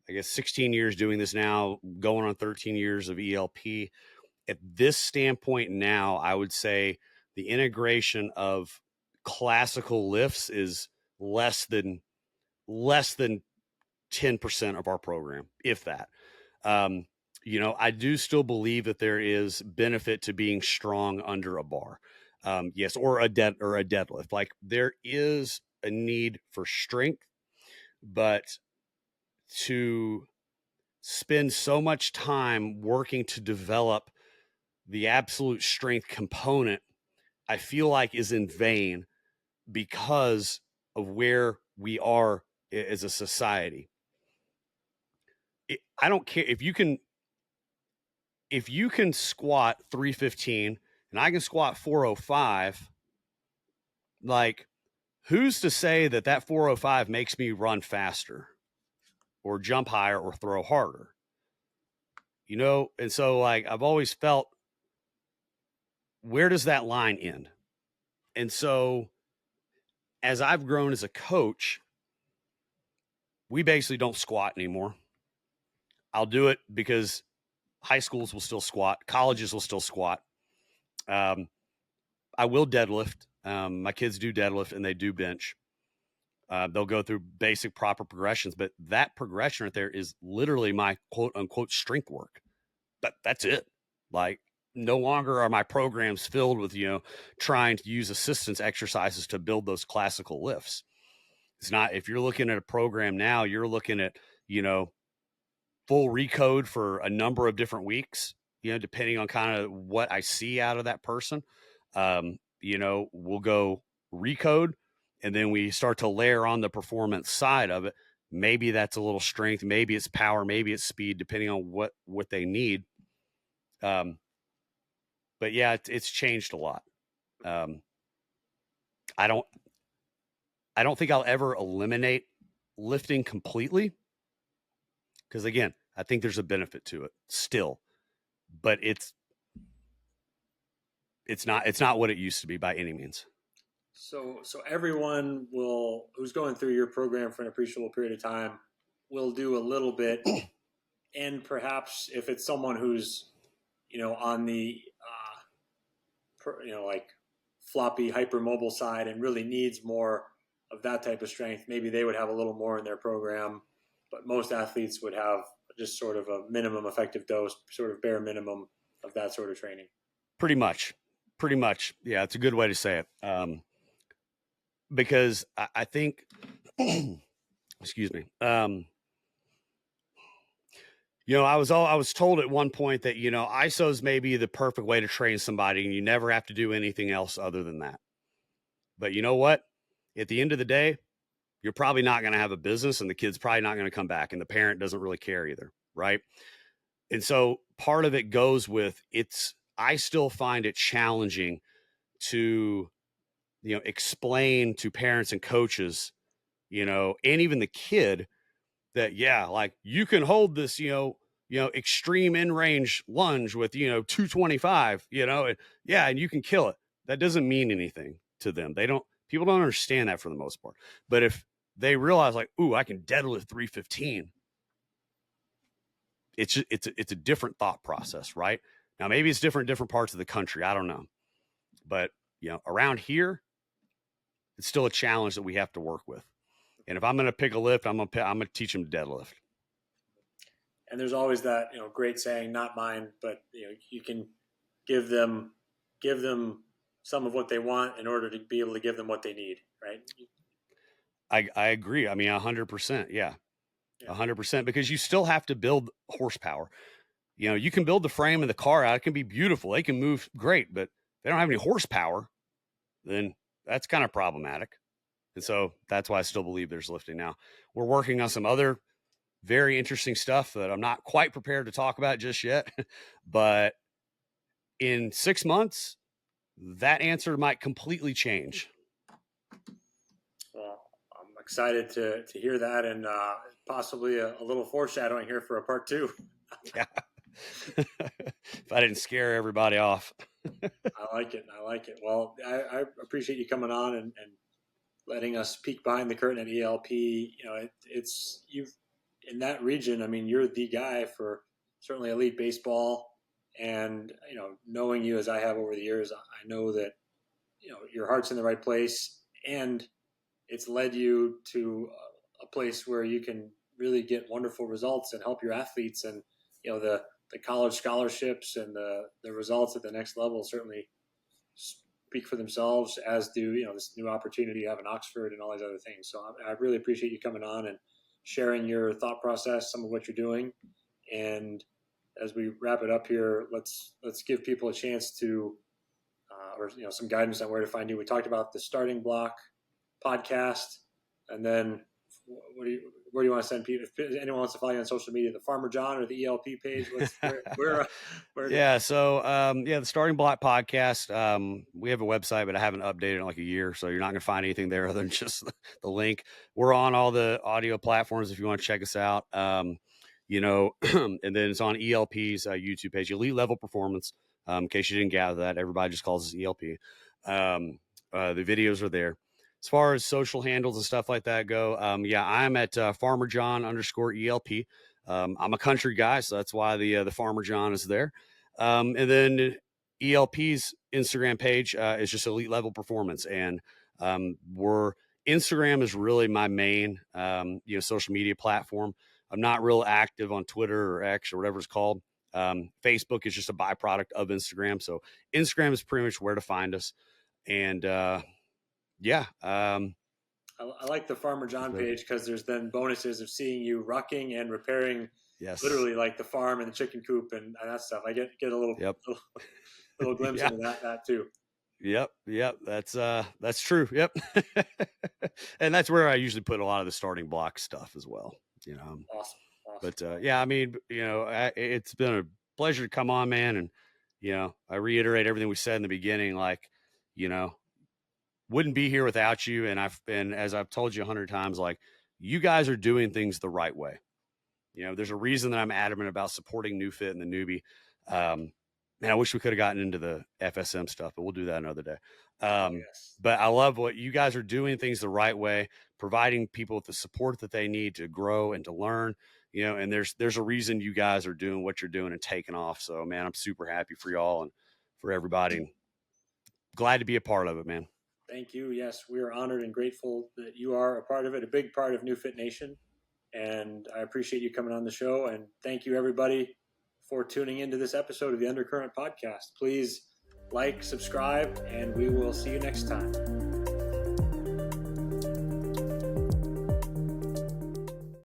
I guess 16 years doing this now, going on 13 years of ELP. At this standpoint now, I would say the integration of classical lifts is less than 10% of our program, if that. I do still believe that there is benefit to being strong under a bar. Yes, or a deadlift. Like there is a need for strength, but to spend so much time working to develop the absolute strength component, I feel like is in vain because of where we are as a society. I don't care if you can squat 315 and I can squat 405, like, who's to say that that 405 makes me run faster or jump higher or throw harder? And so, like, I've always felt, where does that line end? And so as I've grown as a coach, we basically don't squat anymore. I'll do it because high schools will still squat, colleges will still squat. I will deadlift. My kids do deadlift and they do bench. They'll go through basic proper progressions, but that progression right there is literally my quote unquote strength work. But that's it. Like, no longer are my programs filled with, trying to use assistance exercises to build those classical lifts. It's not, if you're looking at a program now, you're looking at, full recode for a number of different weeks, depending on kind of what I see out of that person. We'll go recode, and then we start to layer on the performance side of it. Maybe that's a little strength, maybe it's power, maybe it's speed, depending on what they need. But yeah, it's changed a lot. I don't think I'll ever eliminate lifting completely, because again, I think there's a benefit to it still, but it's not what it used to be by any means. So everyone who's going through your program for an appreciable period of time will do a little bit, and perhaps if it's someone who's, on the, like floppy hypermobile side and really needs more of that type of strength, maybe they would have a little more in their program, but most athletes would have just sort of a minimum effective dose, sort of bare minimum of that sort of training. Pretty much. Yeah, it's a good way to say it. Because I think, excuse me. I was told at one point that, ISOs may be the perfect way to train somebody and you never have to do anything else other than that. But you know what? At the end of the day, you're probably not going to have a business, and the kid's probably not going to come back, and the parent doesn't really care either. Right. And so part of it goes with I still find it challenging to, explain to parents and coaches, and even the kid that, yeah, like, you can hold this, extreme in range lunge with, 225, and you can kill it. That doesn't mean anything to them. People don't understand that for the most part. But if they realize, like, ooh, I can deadlift 315, it's a different thought process, right? Now, maybe it's different in different parts of the country. I don't know. But, around here, it's still a challenge that we have to work with. And if I'm going to pick a lift, I'm going to teach them to deadlift. And there's always that, great saying, not mine, but you can give them some of what they want in order to be able to give them what they need, right? I agree. I mean, 100%. Yeah. 100%, because you still have to build horsepower. You can build the frame and the car out. It can be beautiful. They can move great, but if they don't have any horsepower, then that's kind of problematic. And so that's why I still believe there's lifting. Now, we're working on some other very interesting stuff that I'm not quite prepared to talk about just yet, but in 6 months, that answer might completely change. Well, I'm excited to hear that, and possibly a little foreshadowing here for a part 2. Yeah. If I didn't scare everybody off. I like it. Well, I appreciate you coming on and letting us peek behind the curtain at ELP. It's you've in that region. I mean, you're the guy for certainly elite baseball, and knowing you as I have over the years, I know that your heart's in the right place, and it's led you to a place where you can really get wonderful results and help your athletes. And the college scholarships and the results at the next level certainly speak for themselves, as do this new opportunity you have in Oxford and all these other things. So I really appreciate you coming on and sharing your thought process, some of what you're doing. And as we wrap it up here, let's give people a chance to or some guidance on where to find you. We talked about the Starting Block podcast, and then where do you want to send people? If anyone wants to follow you on social media, the Farmer John or the ELP page, where Yeah. So, the Starting Block podcast, we have a website, but I haven't updated in like a year. So you're not going to find anything there other than just the link. We're on all the audio platforms if you want to check us out. And then it's on ELP's YouTube page, Elite Level Performance. In case you didn't gather that, everybody just calls us ELP. The videos are there. As far as social handles and stuff like that go, I'm at Farmer John _ELP. I'm a country guy, so that's why the Farmer John is there. And then ELP's Instagram page is just Elite Level Performance, and Instagram is really my main social media platform. I'm not real active on Twitter or X or whatever it's called. Facebook is just a byproduct of Instagram, so Instagram is pretty much where to find us. And I like the Farmer John page because there's then bonuses of seeing you rucking and repairing, yes, literally like the farm and the chicken coop and that stuff. I get a little little glimpse into that too. Yep. That's true. Yep. And that's where I usually put a lot of the starting block stuff as well. Awesome. But it's been a pleasure to come on, man. And I reiterate everything we said in the beginning, like, wouldn't be here without you. And as I've told you 100 times, like, you guys are doing things the right way. There's a reason that I'm adamant about supporting NeuFit and the Neubie. Man, I wish we could have gotten into the FSM stuff, but we'll do that another day. Yes. But I love what you guys are doing, things the right way, providing people with the support that they need to grow and to learn, and there's a reason you guys are doing what you're doing and taking off. So, man, I'm super happy for y'all and for everybody. Glad to be a part of it, man. Thank you. Yes, we are honored and grateful that you are a part of it, a big part of NeuFit Nation. And I appreciate you coming on the show. And thank you, everybody, for tuning into this episode of the Undercurrent Podcast. Please like, subscribe, and we will see you next time.